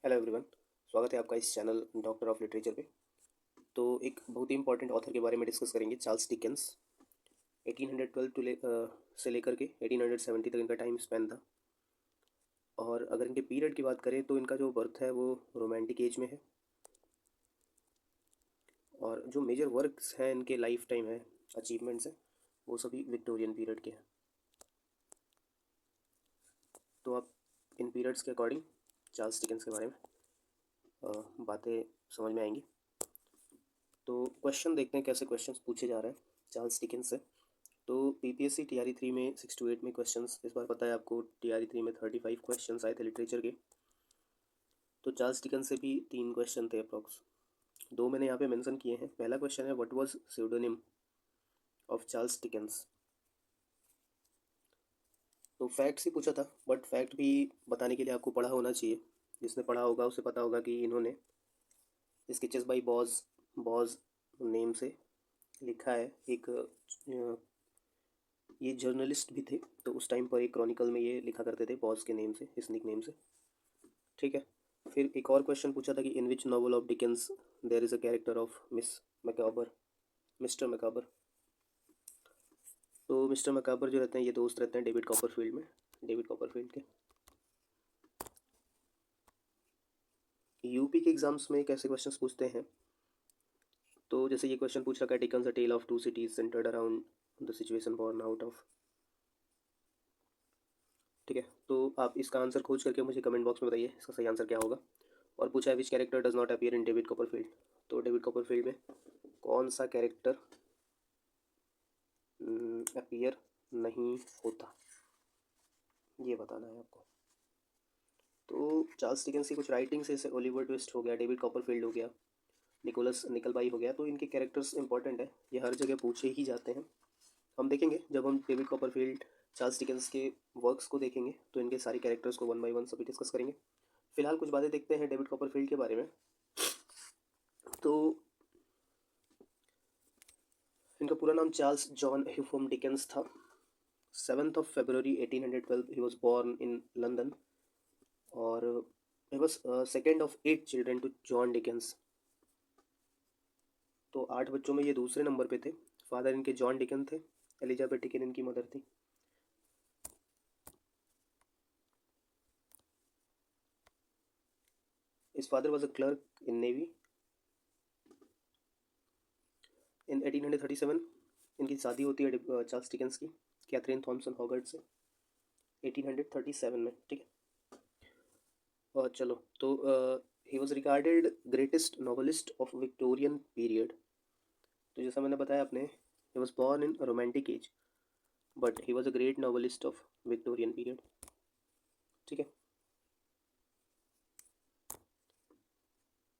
Hello everyone. स्वागत है आपका इस चैनल डॉक्टर ऑफ लिटरेचर पे। तो एक बहुत ही इंपॉर्टेंट ऑथर के बारे में डिस्कस करेंगे, चार्ल्स डिकेंस। 1812 से लेकर के 1870 तक इनका टाइम स्पेन था। और अगर इनके पीरियड की बात करें तो इनका जो बर्थ है वो रोमांटिक एज में है। और जो मेजर वर्क्स हैं इनके लाइफ टाइम है, अचीवमेंट्स हैं, वो सभी विक्टोरियन पीरियड के हैं। तो आप इन पीरियड्स के अकॉर्डिंग चार्ल्स डिकेंस के बारे में बातें समझ में आएंगी। तो क्वेश्चन देखते हैं कैसे क्वेश्चंस पूछे जा रहे हैं चार्ल्स डिकेंस से। तो पीपीएससी टीआरई 3 में 6 to 8 में क्वेश्चंस इस बार पता है आपको। टीआरई 3 में 35 क्वेश्चंस आए थे लिटरेचर के। तो चार्ल्स डिकेंस से भी 3 क्वेश्चन थे अप्रॉक्स। दो मैंने यहाँ पे मेंशन किए हैं। पहला क्वेश्चन है, what was pseudonym of Charles Dickens. तो फैक्ट्स ही पूछा था, बट फैक्ट भी बताने के लिए आपको पढ़ा होना चाहिए। जिसने पढ़ा होगा उसे पता होगा कि इन्होंने sketches by boughs boughs name से लिखा है। एक ये जर्नलिस्ट भी थे, तो उस टाइम पर एक क्रॉनिकल में ये लिखा करते थे बॉस के नेम से, इस निक नेम से। ठीक है। फिर एक और क्वेश्चन पूछा था कि in which novel of Dickens there is a character of Miss Micawber, Mister Micawber. तो मिस्टर मैकाबर जो रहते हैं ये दोस्त रहते हैं डेविड कॉपरफील्ड में, डेविड कॉपरफील्ड के। यूपी के एग्जाम्स में कैसे क्वेश्चंस पूछते हैं, तो जैसे ये क्वेश्चन पूछ रखा है, Dickens a tell of to cities centred around the situation born out of. ठीक है, तो आप इसका आंसर खोज करके मुझे कमेंट बॉक्स में बताइए इसका सही आंसर क्या होगा। और पूछा है विच character does not appear in David Copperfield. तो डेविड कॉपरफील्ड में कौन सा कैरेक्टर अपीयर नहीं होता, ये बताना है आपको। तो चार्ल्स डिकेंस की कुछ राइटिंग्स जैसे ओलिवर ट्विस्ट हो गया, डेविड कॉपरफील्ड हो गया, निकोलस निकलबाई हो गया, तो इनके कैरेक्टर्स इंपॉर्टेंट है, ये हर जगह पूछे ही जाते हैं। हम देखेंगे जब हम डेविड कॉपरफील्ड चार्ल्स डिकेंस के वर्क्स को देखेंगे तो इनके सारे कैरेक्टर्स को वन बाय वन सभी डिस्कस करेंगे। फिलहाल कुछ बातें देखते हैं डेविड कॉपरफील्ड के बारे में। तो इनका पूरा नाम चार्ल्स जॉन ह्यूफम डिकेंस था। 7 February 1812 he was born in London. और he was second of 8 children to John Dickens. तो 8 बच्चों में ये दूसरे नंबर पे थे। फादर इनके जॉन डिकन थे, एलिजाबेथ डिकन इनकी मदर थी। His father was a clerk in Navy. इन 1837 इनकी शादी होती है चार्ल्स डिकेंस की कैथरीन थॉमसन हॉगर्ट से 1837 में। ठीक है। और चलो, तो he was regarded greatest novelist of Victorian period. तो जैसा मैंने बताया आपने, ही was born in romantic as but he was a great novelist of Victorian period. ठीक है।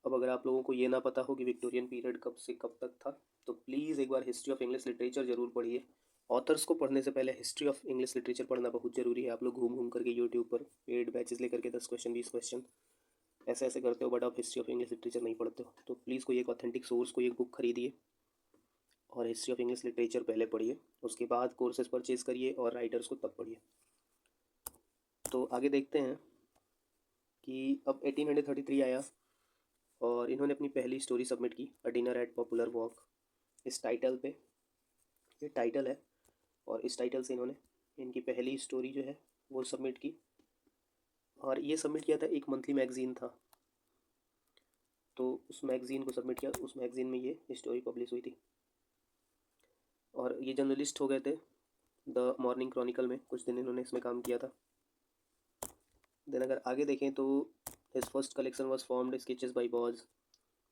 अब अगर आप लोगों को ये ना पता हो कि विक्टोरियन पीरियड कब से कब तक था, तो प्लीज़ एक बार हिस्ट्री ऑफ इंग्लिश लिटरेचर ज़रूर पढ़िए। ऑथर्स को पढ़ने से पहले हिस्ट्री ऑफ इंग्लिश लिटरेचर पढ़ना बहुत ज़रूरी है। आप लोग घूम घूम करके यूट्यूब पर पेड बैचेस लेकर के 10 क्वेश्चन 20 क्वेश्चन ऐसे ऐसे करते हो, बट आप हिस्ट्री ऑफ इंग्लिश लिटरेचर नहीं पढ़ते हो। तो प्लीज़ कोई एक ऑथेंटिक सोर्स, कोई एक बुक खरीदिए और हिस्ट्री ऑफ इंग्लिश लिटरेचर पहले पढ़िए, उसके बाद कोर्सेज परचेज करिए और राइटर्स को तब पढ़िए। तो आगे देखते हैं कि अब 1833 आया और इन्होंने अपनी पहली स्टोरी सबमिट की, a dinner eight popular walk. इस टाइटल पे, ये टाइटल है, और इस टाइटल से इन्होंने इनकी पहली स्टोरी जो है वो सबमिट की। और ये सबमिट किया था, एक मंथली मैगज़ीन था, तो उस मैगज़ीन को सबमिट किया, उस मैगज़ीन में ये स्टोरी पब्लिश हुई थी। और ये जर्नलिस्ट हो गए थे द मॉर्निंग क्रॉनिकल में, कुछ दिन इन्होंने इसमें काम किया था। देन अगर आगे देखें तो his first collection was formed sketches by boughs.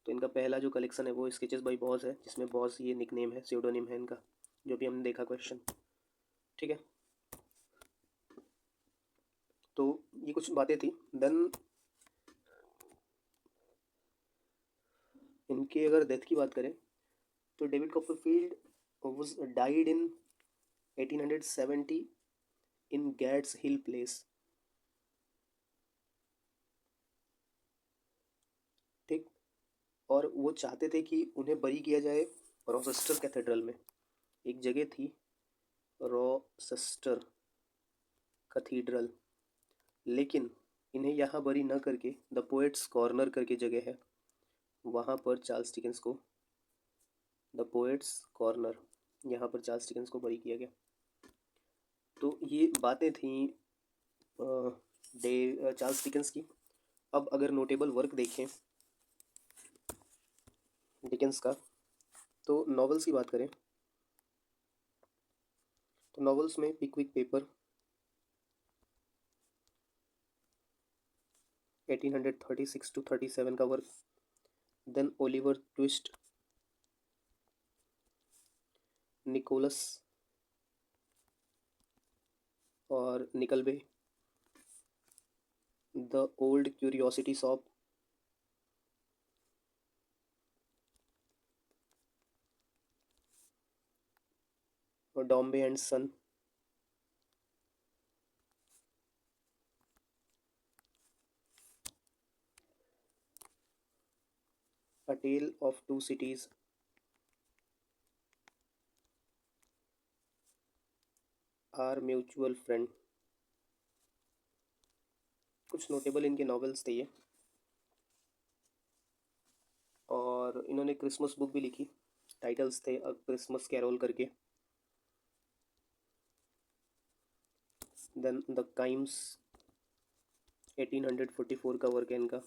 तो इनका पहला जो कलेक्शन है वो स्केचेस बाई बॉज है, जिसमें बॉज ये निकनेम है, स्यूडोनिम है इनका, जो भी हमने देखा क्वेश्चन। ठीक है। तो ये कुछ बातें थी। देन इनके अगर डेथ की बात करें तो David Copperfield was died in 1870 in gets hill place. ठीक। और वो चाहते थे कि उन्हें बरी किया जाए रॉचेस्टर कैथेड्रल में। एक जगह थी रॉचेस्टर कैथीड्रल, लेकिन इन्हें यहाँ बरी न करके द पोएट्स कॉर्नर करके जगह है, वहाँ पर चार्ल्स डिकेंस को, द पोएट्स कॉर्नर, यहाँ पर चार्ल्स डिकेंस को बरी किया गया। तो ये बातें थी चार्ल्स डिकेंस की। अब अगर नोटेबल वर्क देखें डिकेंस का, तो नॉवेल्स की बात करें तो नॉवेल्स में पिकविक पेपर 1836 to 37 का work, then Oliver Twist, Nicholas और Nickleby, the Old Curiosity Shop, और Dombey and Son, a tell of to Cities, our mutual friend. कुछ नोटेबल इनके नॉवेल्स थे ये। और इन्होंने क्रिसमस बुक भी लिखी, टाइटल्स थे अ क्रिसमस कैरोल करके, देन द काइम्स 1844 का वर्क है इनका।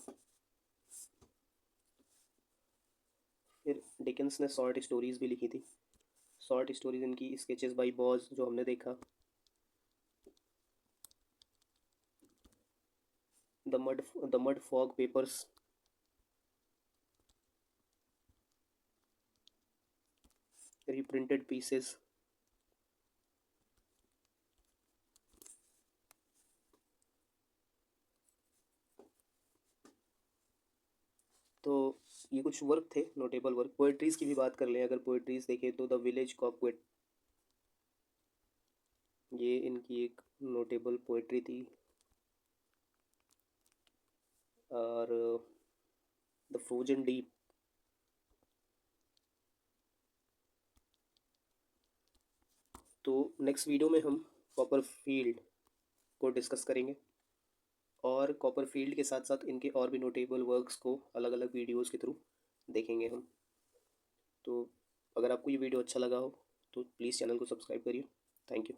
फिर डिकेंस ने शॉर्ट स्टोरीज भी लिखी थी, शॉर्ट स्टोरीज इनकी स्केचेस बाय बॉज जो हमने देखा, the Mudfog papers, reprinted pieces, तो ये कुछ वर्क थे नोटेबल वर्क। पोएट्रीज की भी बात कर लें, अगर पोएट्रीज देखें तो द विलेज कॉकवेट, ये इनकी एक नोटेबल पोएट्री थी। और द फ्रोजन डीप, तो नेक्स्ट वीडियो में हम कॉपरफील्ड को डिस्कस करेंगे, और कॉपरफील्ड के साथ साथ इनके और भी नोटेबल वर्क्स को अलग अलग वीडियोस के थ्रू देखेंगे हम। तो अगर आपको ये वीडियो अच्छा लगा हो तो प्लीज़ चैनल को सब्सक्राइब करिए। Thank you.